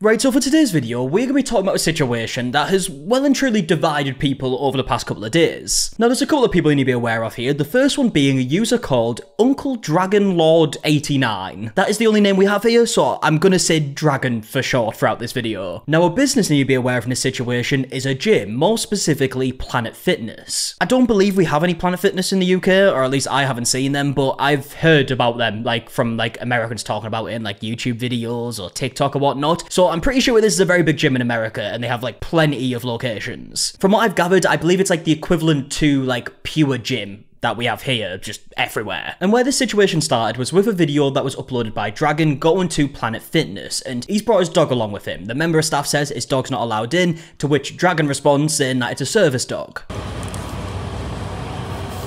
Right, so for today's video, we're going to be talking about a situation that has well and truly divided people over the past couple of days. Now, there's a couple of people you need to be aware of here, the first one being a user called Uncle Dragon Lord 89. That is the only name we have here, so I'm going to say Dragon for short throughout this video. Now, a business you need to be aware of in this situation is a gym, more specifically Planet Fitness. I don't believe we have any Planet Fitness in the UK, or at least I haven't seen them, but I've heard about them, from Americans talking about it in YouTube videos or TikTok or whatnot, so I'm pretty sure this is a very big gym in America and they have plenty of locations. From what I've gathered, I believe it's the equivalent to Pure Gym that we have here, just everywhere. And where this situation started was with a video that was uploaded by Dragon going to Planet Fitness, and he's brought his dog along with him. The member of staff says his dog's not allowed in, to which Dragon responds saying that it's a service dog.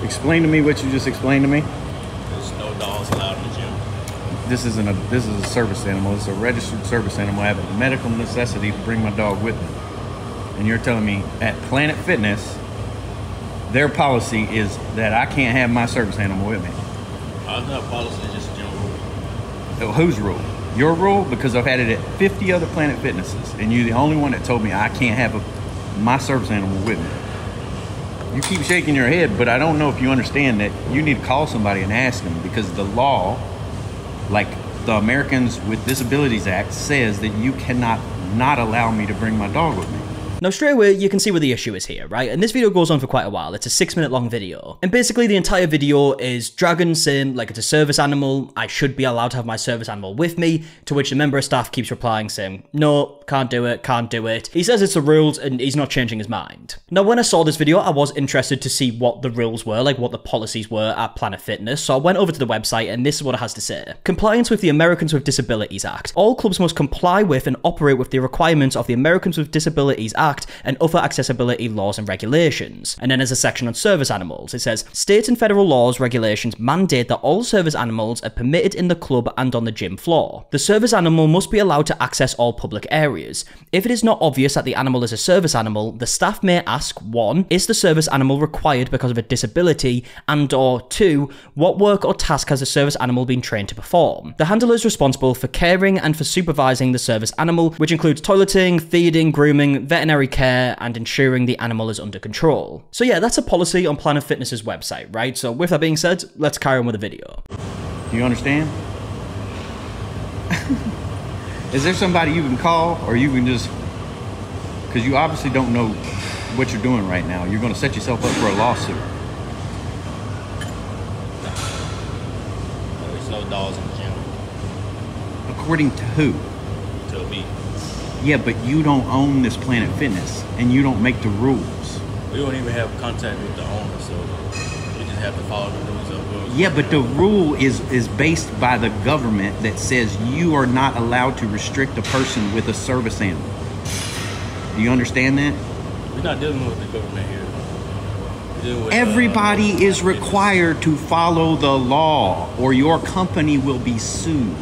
Explain to me what you just explained to me. There's no dogs allowed in the gym. This is a service animal. It's a registered service animal. I have a medical necessity to bring my dog with me. And you're telling me at Planet Fitness, their policy is that I can't have my service animal with me. It's not policy, it's just a general rule. Whose rule? Your rule? Because I've had it at 50 other Planet Fitnesses, and you're the only one that told me I can't have my service animal with me. You keep shaking your head, but I don't know if you understand that you need to call somebody and ask them, because the law, the Americans with Disabilities Act, says that you cannot not allow me to bring my dog with me. Now, straight away, you can see where the issue is here, right? And this video goes on for quite a while. It's a 6-minute long video. And basically, the entire video is Dragon saying, it's a service animal. I should be allowed to have my service animal with me. To which the member of staff keeps replying saying, no, can't do it, can't do it. He says it's the rules and he's not changing his mind. Now, when I saw this video, I was interested to see what the rules were, what the policies were at Planet Fitness. So I went over to the website and this is what it has to say. Compliance with the Americans with Disabilities Act. All clubs must comply with and operate with the requirements of the Americans with Disabilities Act and other accessibility laws and regulations. And then there's a section on service animals. It says, state and federal laws, regulations mandate that all service animals are permitted in the club and on the gym floor. The service animal must be allowed to access all public areas. If it is not obvious that the animal is a service animal, the staff may ask, 1, is the service animal required because of a disability, and or 2, what work or task has the service animal been trained to perform? The handler is responsible for caring and for supervising the service animal, which includes toileting, feeding, grooming, veterinary care, and ensuring the animal is under control. So yeah, that's a policy on Planet Fitness's website, right? So with that being said, let's carry on with the video. Do you understand? Is there somebody you can call, or you can just, because you obviously don't know what you're doing right now. You're going to set yourself up for a lawsuit. There's no dogs in the gym. According to who? To me. Yeah, but you don't own this Planet Fitness, and you don't make the rules. We don't even have contact with the owner, so we just have to follow the rules of Yeah, but the rule is based by the government that says you are not allowed to restrict a person with a service animal. Do you understand that? We're not dealing with the government here. We're dealing with, everybody is required to follow the law, or your company will be sued.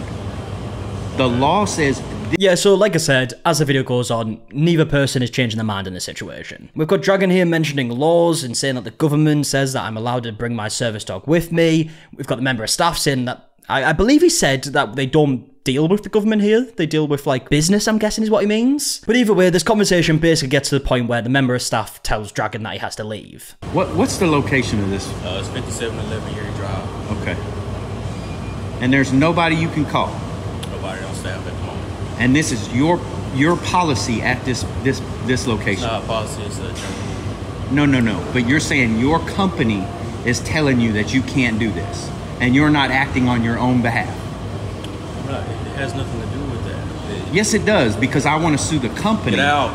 The law says... Yeah, so like I said, as the video goes on, neither person is changing their mind in this situation. We've got Dragon here mentioning laws and saying that the government says that I'm allowed to bring my service dog with me. We've got the member of staff saying that, I believe he said that they don't deal with the government here. They deal with, business, I'm guessing is what he means. But either way, this conversation basically gets to the point where the member of staff tells Dragon that he has to leave. What's the location of this? It's 5711 Erie Drive. Okay. And there's nobody you can call? Nobody on staff at the moment. And this is your policy at this location? It's not a policy, it's a general. No. But you're saying your company is telling you that you can't do this, and you're not acting on your own behalf. Right, it has nothing to do with that. Yes, it does, because I want to sue the company. Get out.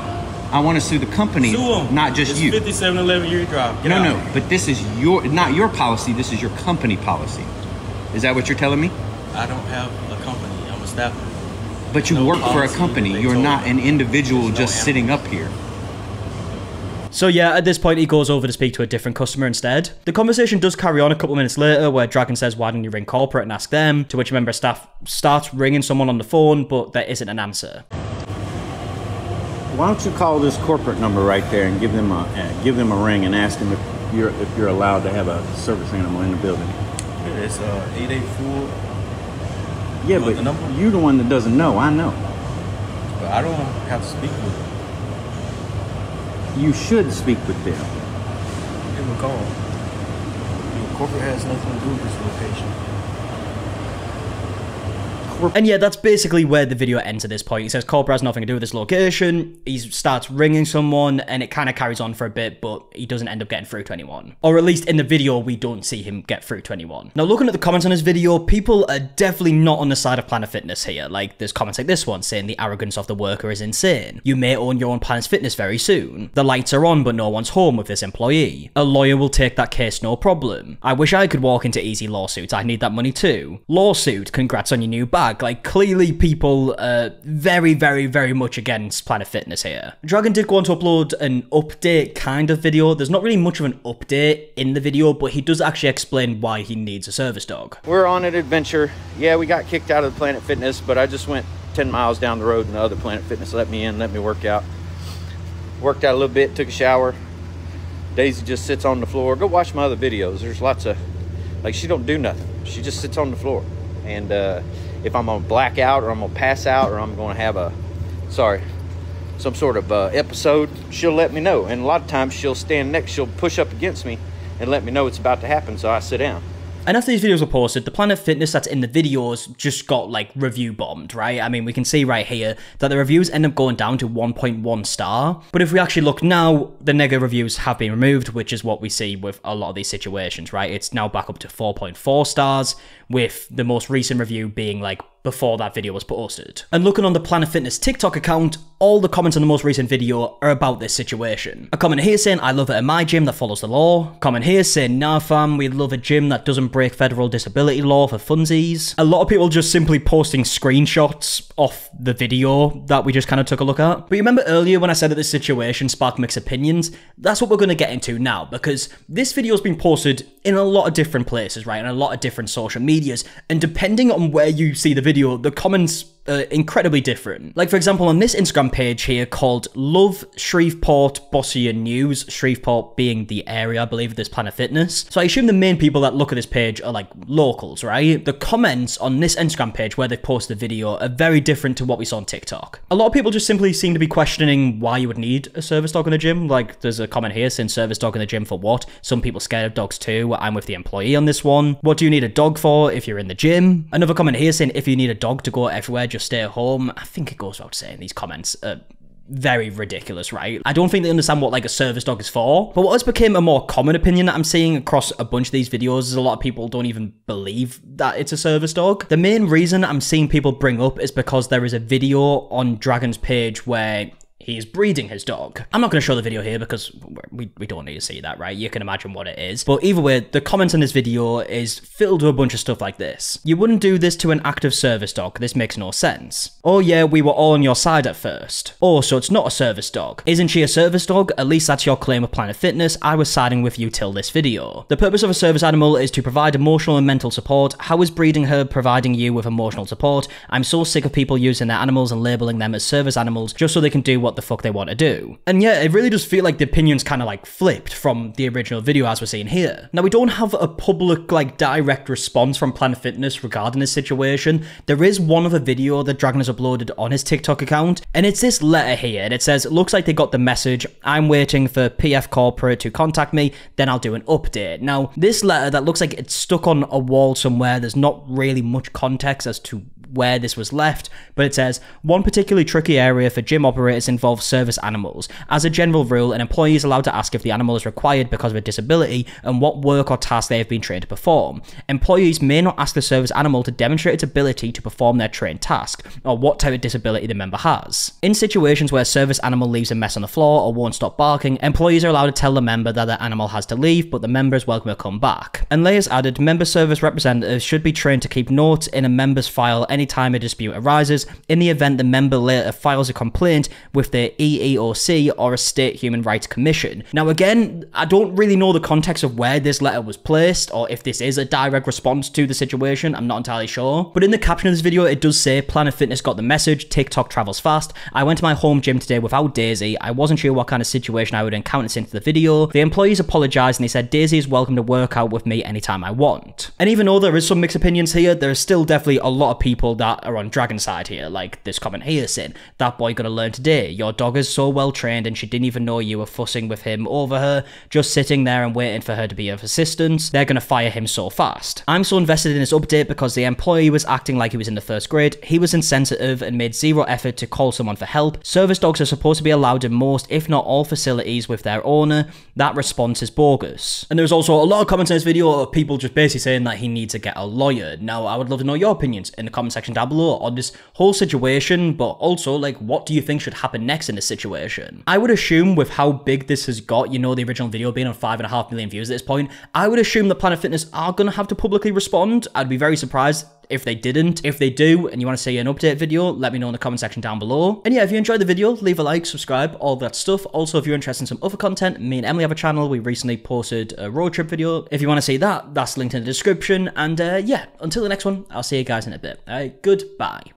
I want to sue the company, Sue them. not just it's you. 5711 Erie Drive. Get out. No, but this is not your policy, this is your company policy. Is that what you're telling me? I don't have a company, I'm a staffer. But you work for a company. You're not an individual just sitting up here. So yeah, at this point he goes over to speak to a different customer instead. The conversation does carry on a couple minutes later where Dragon says, why don't you ring corporate and ask them? To which a member of staff starts ringing someone on the phone, but there isn't an answer. Why don't you call this corporate number right there and give them a ring and ask them if you're allowed to have a service animal in the building? It's 884 Yeah, but you're the one that doesn't know. I know. But I don't have to speak with them. You should speak with them. Give them a call. Corporate has nothing to do with this location. And yeah, that's basically where the video ends at this point. He says corporate has nothing to do with this location. He starts ringing someone and it kind of carries on for a bit, but he doesn't end up getting through to anyone. Or at least in the video, we don't see him get through to anyone. Now, looking at the comments on this video, people are definitely not on the side of Planet Fitness here. Like, there's comments like this one saying the arrogance of the worker is insane. You may own your own Planet Fitness very soon. The lights are on, but no one's home with this employee. A lawyer will take that case, no problem. I wish I could walk into easy lawsuits. I need that money too. Lawsuit, congrats on your new bag. Like, clearly people are very, very, very much against Planet Fitness here. Dragon did go on to upload an update kind of video. There's not really much of an update in the video, but he does actually explain why he needs a service dog. We're on an adventure. Yeah, we got kicked out of the Planet Fitness, but I just went 10 miles down the road and the other Planet Fitness let me in, let me work out. Worked out a little bit, took a shower. Daisy just sits on the floor. Go watch my other videos. There's lots of, like, she don't do nothing. She just sits on the floor. And if I'm gonna black out or I'm gonna pass out or I'm gonna have some sort of episode, she'll let me know. And a lot of times she'll stand next, she'll push up against me and let me know it's about to happen, so I sit down. And after these videos were posted, the Planet Fitness that's in the videos just got, like, review bombed, right? I mean, we can see right here that the reviews end up going down to 1.1 star. But if we actually look now, the negative reviews have been removed, which is what we see with a lot of these situations, right? It's now back up to 4.4 stars, with the most recent review being, like, before that video was posted. And looking on the Planet Fitness TikTok account, all the comments on the most recent video are about this situation. A comment here saying, I love it at my gym that follows the law. Comment here saying, nah fam, we love a gym that doesn't break federal disability law for funsies. A lot of people just simply posting screenshots off the video that we just kind of took a look at. But you remember earlier when I said that this situation sparked mixed opinions? That's what we're going to get into now, because this video has been posted in a lot of different places, right? And a lot of different social medias. And depending on where you see the video, the comments are incredibly different. Like, for example, on this Instagram page here called Love Shreveport Bossier News, Shreveport being the area, I believe, of this Planet Fitness. So I assume the main people that look at this page are, like, locals, right? The comments on this Instagram page where they've posted the video are very different to what we saw on TikTok. A lot of people just simply seem to be questioning why you would need a service dog in a gym. Like, there's a comment here saying service dog in the gym for what? Some people scared of dogs too. I'm with the employee on this one. What do you need a dog for if you're in the gym? Another comment here saying if you need a dog to go everywhere, just stay at home. I think it goes without saying these comments are very ridiculous, right? I don't think they understand what, like, a service dog is for. But what has become a more common opinion that I'm seeing across a bunch of these videos is a lot of people don't even believe that it's a service dog. The main reason I'm seeing people bring up is because there is a video on Dragon's page where he is breeding his dog. I'm not going to show the video here because we don't need to see that, right? You can imagine what it is. But either way, the comments on this video is filled with a bunch of stuff like this. You wouldn't do this to an active service dog. This makes no sense. Oh yeah, we were all on your side at first. Oh, so it's not a service dog. Isn't she a service dog? At least that's your claim of Planet Fitness. I was siding with you till this video. The purpose of a service animal is to provide emotional and mental support. How is breeding her providing you with emotional support? I'm so sick of people using their animals and labeling them as service animals just so they can do what the fuck they want to do. And yeah, it really does feel like the opinions kind of, like, flipped from the original video as we're seeing here. Now, we don't have a public, like, direct response from Planet Fitness regarding this situation. There is one other video that Dragon has uploaded on his TikTok account, and it's this letter here, and it says, it looks like they got the message. I'm waiting for PF Corporate to contact me, then I'll do an update. Now, this letter that looks like it's stuck on a wall somewhere, there's not really much context as to where this was left, but it says, one particularly tricky area for gym operators involves service animals. As a general rule, an employee is allowed to ask if the animal is required because of a disability and what work or task they have been trained to perform. Employees may not ask the service animal to demonstrate its ability to perform their trained task, or what type of disability the member has. In situations where a service animal leaves a mess on the floor or won't stop barking, employees are allowed to tell the member that the animal has to leave, but the member is welcome to come back. And Layers added, member service representatives should be trained to keep notes in a member's file anytime a dispute arises. In the event the member later files a complaint with with the EEOC or a state human rights commission. Now again, I don't really know the context of where this letter was placed or if this is a direct response to the situation, I'm not entirely sure. But in the caption of this video, it does say, Planet Fitness got the message, TikTok travels fast. I went to my home gym today without Daisy. I wasn't sure what kind of situation I would encounter since the video. The employees apologized and they said Daisy is welcome to work out with me anytime I want. And even though there is some mixed opinions here, there is still definitely a lot of people that are on Dragon's side here, like this comment here saying, that boy gonna learn today. Your dog is so well trained and she didn't even know you were fussing with him over her, just sitting there and waiting for her to be of assistance. They're gonna fire him so fast. I'm so invested in this update because the employee was acting like he was in the first grade. He was insensitive and made zero effort to call someone for help. Service dogs are supposed to be allowed in most, if not all, facilities with their owner. That response is bogus. And there's also a lot of comments in this video of people just basically saying that he needs to get a lawyer. Now, I would love to know your opinions in the comment section down below on this whole situation, but also, like, what do you think should happen next in this situation? I would assume with how big this has got, you know, the original video being on 5.5 million views at this point, I would assume that Planet Fitness are gonna have to publicly respond. I'd be very surprised if they didn't. If they do, and you want to see an update video, let me know in the comment section down below. And yeah, if you enjoyed the video, leave a like, subscribe, all that stuff. Also, if you're interested in some other content, me and Emily have a channel. We recently posted a road trip video. If you want to see that, that's linked in the description. And yeah, until the next one, I'll see you guys in a bit. Alright, goodbye.